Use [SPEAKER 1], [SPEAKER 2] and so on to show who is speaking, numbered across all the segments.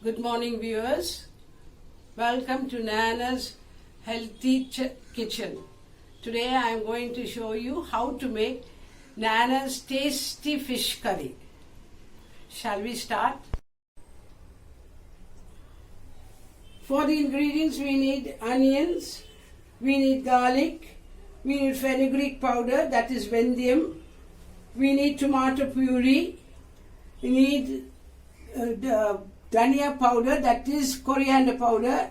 [SPEAKER 1] Good morning, viewers. Welcome to Nana's Healthy Kitchen. Today I am going to show you how to make Nana's tasty fish curry. Shall we start? For the ingredients, we need onions, we need garlic, we need fenugreek powder, that is Vendium, we need tomato puree, we need dhania powder, that is coriander powder,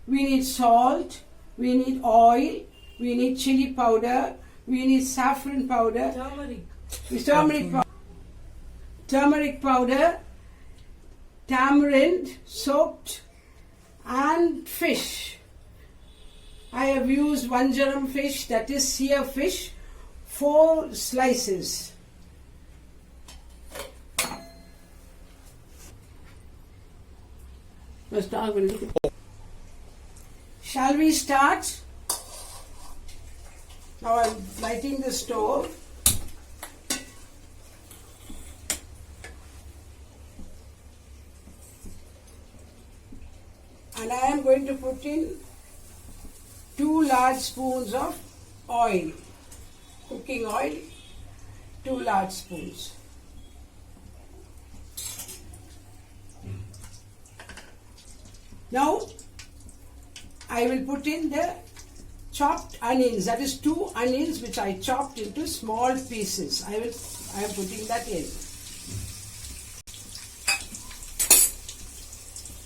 [SPEAKER 1] we need salt, we need oil, we need chili powder, we need saffron powder, turmeric powder, tamarind soaked, and fish. I have used vanjaram fish, that is Seer fish, 4 slices. Shall we start? Now I am lighting the stove. And I am going to put in 2 large spoons of oil, cooking oil, 2 large spoons. Now I will put in the chopped onions, that is 2 onions which I chopped into small pieces. I am putting that in.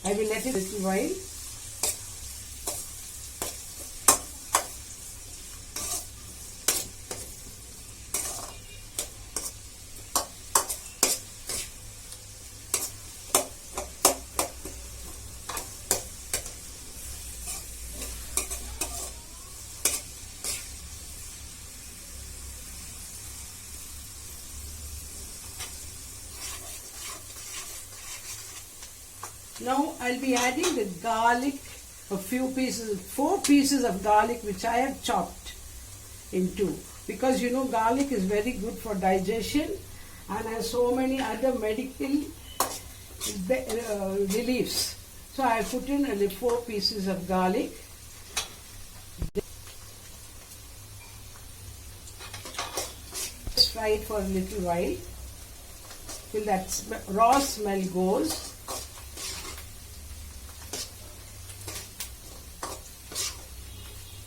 [SPEAKER 1] I will let it a little while. Now I'll be adding the garlic, 4 pieces of garlic which I have chopped into, because you know garlic is very good for digestion and has so many other medical reliefs. So I have put in only 4 pieces of garlic. Just fry it for a little while till that raw smell goes.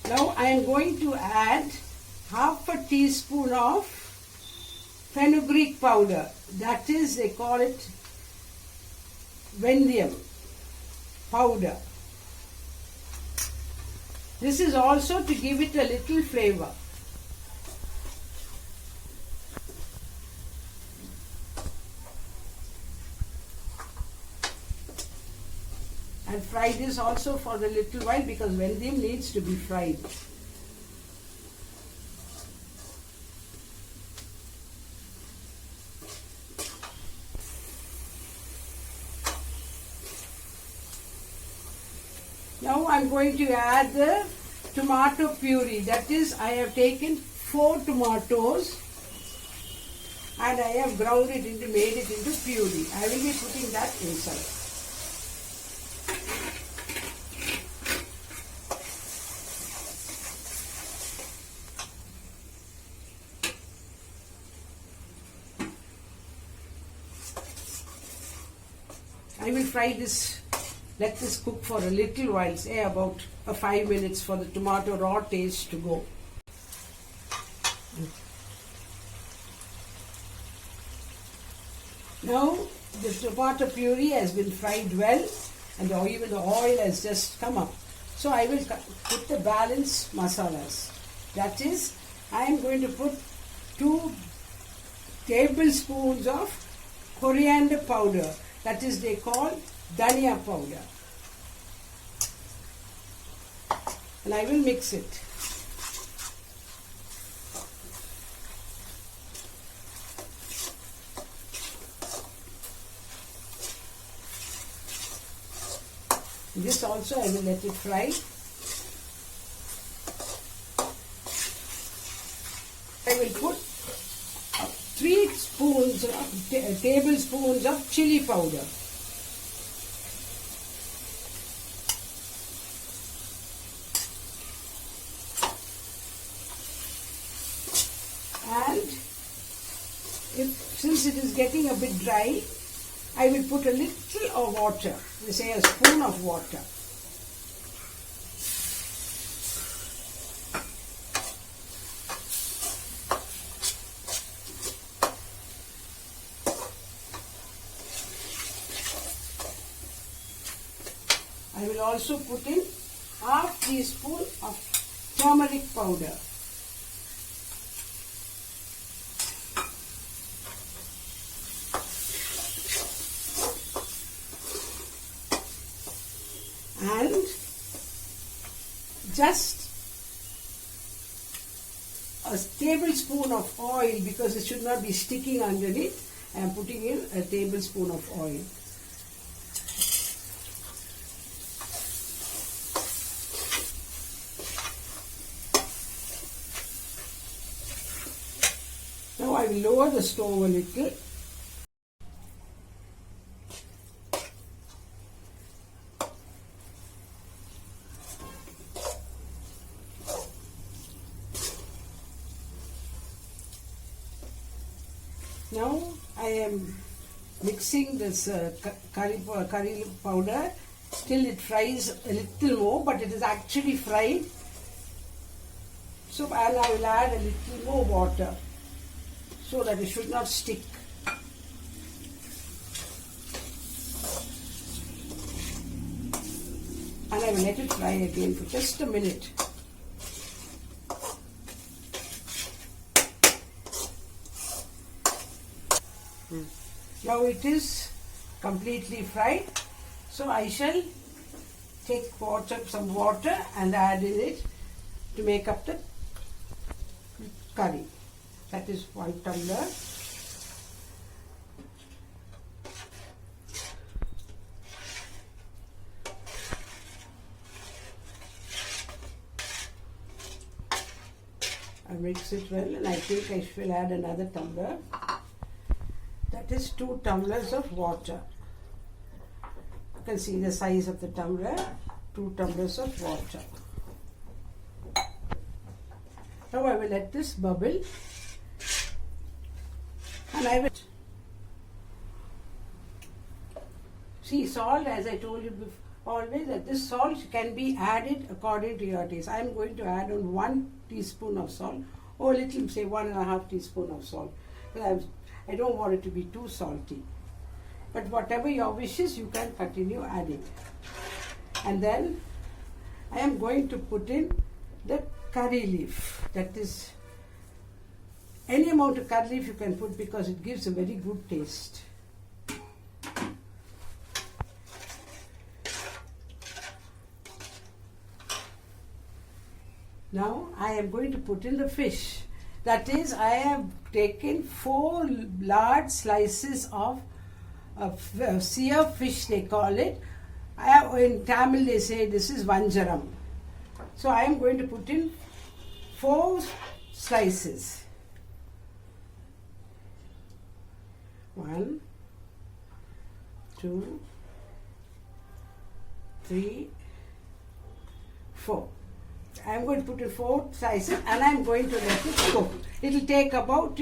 [SPEAKER 1] Now I am going to add half a teaspoon of fenugreek powder, that is, they call it Vendium powder. This is also to give it a little flavor. And fry this also for a little while, because Vendium needs to be fried. Now I am going to add the tomato puree, that is, I have taken 4 tomatoes and I have ground it into, made it into puree. I will be putting that inside. I will fry this, let this cook for a little while, say about 5 minutes, for the tomato raw taste to go. Now the tomato puree has been fried well and even the oil has just come up. So I will put the balance masalas. That is, I am going to put 2 tablespoons of coriander powder, that is, they call dhania powder, and I will mix it. This also I will let it fry. I will put 3 tablespoons of chili powder. And since it is getting a bit dry, I will put a little of water, say a spoon of water. I will also put in half teaspoon of turmeric powder. And just a tablespoon of oil, because it should not be sticking underneath. I am putting in a tablespoon of oil. Now I will lower the stove a little. Now I am mixing this curry powder till it fries a little more, but it is actually fried. So and I will add a little more water so that it should not stick. And I will let it fry again for just a minute. Now it is completely fried, so I shall take some water and add in it to make up the curry. That is 1 tumbler. I mix it well, and I think I shall add another tumbler. That is 2 tumblers of water. You can see the size of the tumbler. 2 tumblers of water. Now I will let this bubble, and I will see salt, as I told you before, always that this salt can be added according to your taste. I am going to add on 1 teaspoon of salt, or a little, say 1.5 teaspoon of salt. I don't want it to be too salty. But whatever your wishes, you can continue adding. And then I am going to put in the curry leaf. That is, any amount of curry leaf you can put, because it gives a very good taste. Now I am going to put in the fish. That is, I have taken 4 large slices of Seer fish, they call it. In Tamil they say this is vanjaram. So I am going to put in 4 slices. 1, 2, 3, 4. I am going to put in 4 slices, and I am going to let it cook. It will take about,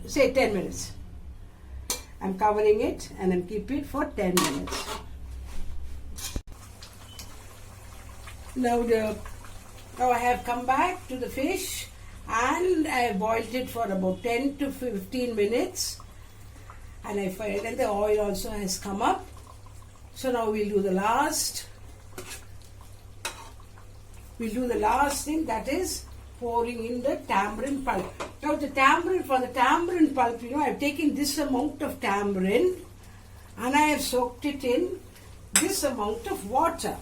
[SPEAKER 1] say, 10 minutes. I am covering it and I am keeping it for 10 minutes. Now I have come back to the fish, and I have boiled it for about 10 to 15 minutes. And I find that the oil also has come up. So now we'll do the last. We'll do the last thing, that is pouring in the tamarind pulp. Now for the tamarind pulp, I have taken this amount of tamarind and I have soaked it in this amount of water.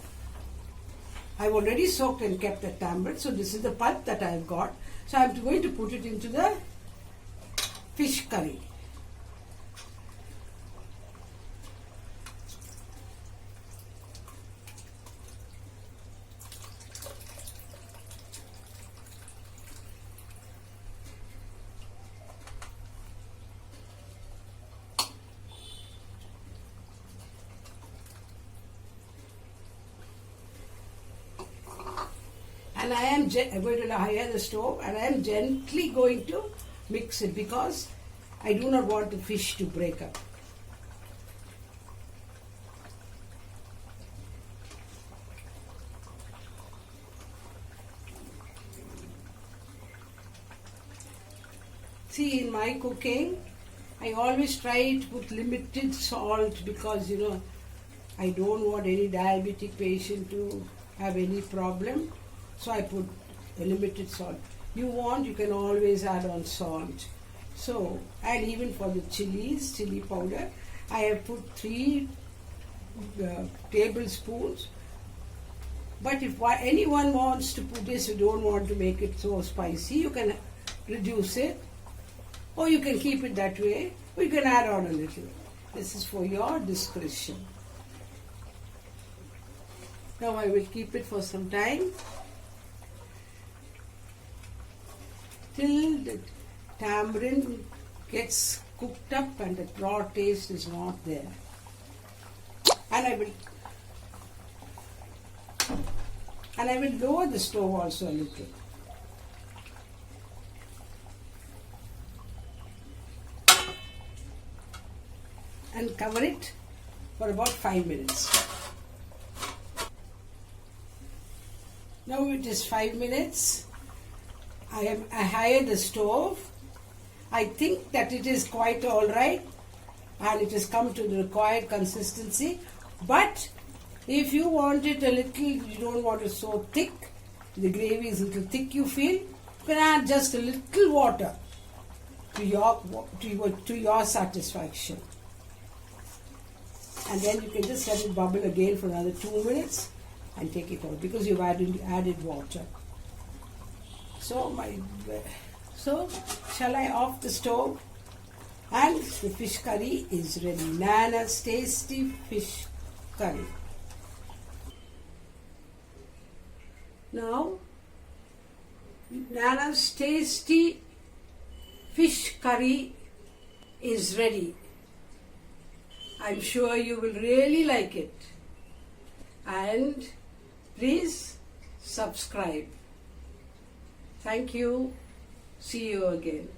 [SPEAKER 1] I have already soaked and kept the tamarind, so this is the pulp that I have got. So I am going to put it into the fish curry. And I am going to higher the stove, and I am gently going to mix it because I do not want the fish to break up. See, in my cooking, I always try to put limited salt because I don't want any diabetic patient to have any problem. So I put a limited salt. You can always add on salt. So, and even for the chili powder, I have put 3 tablespoons. But if anyone wants to put this, you don't want to make it so spicy, you can reduce it. Or you can keep it that way, or you can add on a little. This is for your discretion. Now I will keep it for some time till the tamarind gets cooked up and the raw taste is not there. And I will lower the stove also a little. And cover it for about 5 minutes. Now it is 5 minutes. I higher the stove. I think that it is quite alright and it has come to the required consistency. But if you want it a little, you don't want it so thick, the gravy is a little thick you feel, you can add just a little water to your satisfaction. And then you can just let it bubble again for another 2 minutes and take it out because you've added water. So shall I off the stove? And the fish curry is ready. Nana's tasty fish curry. Now, Nana's tasty fish curry is ready. I'm sure you will really like it. And please subscribe. Thank you. See you again.